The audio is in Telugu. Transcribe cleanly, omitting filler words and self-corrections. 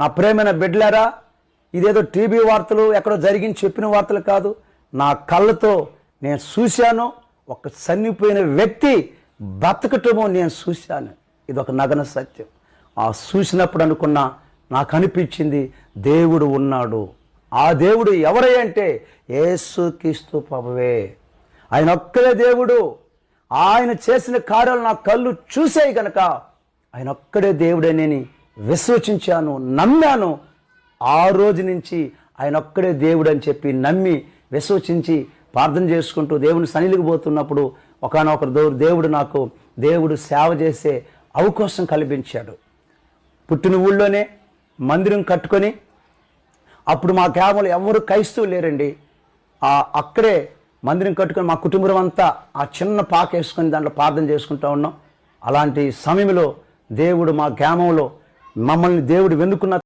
నా ప్రేమైన బిడ్డలారా, ఇదేదో టీవీ వార్తలు ఎక్కడో జరిగింది చెప్పిన వార్తలు కాదు. నా కళ్ళతో నేను చూశాను. ఒక చనిపోయిన వ్యక్తి బ్రతకటమో నేను చూశాను. ఇది ఒక నగ్న సత్యం. ఆ చూసినప్పుడు అనుకున్నా, నాకు అనిపించింది దేవుడు ఉన్నాడు. ఆ దేవుడు ఎవరై అంటే యేసుక్రీస్తు ప్రభువే. ఆయన ఒక్కడే దేవుడు. ఆయన చేసిన కార్యాలు నా కళ్ళు చూసాయి గనక ఆయన ఒక్కడే దేవుడే నేను విశ్వసించాను, నమ్మాను. ఆ రోజు నుంచి ఆయన ఒక్కడే దేవుడు అని చెప్పి నమ్మి విశ్వసించి ప్రార్థన చేసుకుంటూ దేవుని సన్నిధికి పోతున్నప్పుడు ఒకానొక దేవుడు నాకు సేవ చేసే అవకాశం కల్పించాడు. పుట్టిన ఊళ్ళోనే మందిరం కట్టుకొని, అప్పుడు మా గ్రామంలో ఎవరు క్రైస్తవులు లేరండి. అక్కడే మందిరం కట్టుకొని మా కుటుంబం అంతా ఆ చిన్న పాక వేసుకొని దాంట్లో ప్రార్థన చేసుకుంటూ ఉన్నాం. అలాంటి సమయంలో దేవుడు మా గ్రామంలో మమ్మల్ని దేవుడు వెన్నుకున్న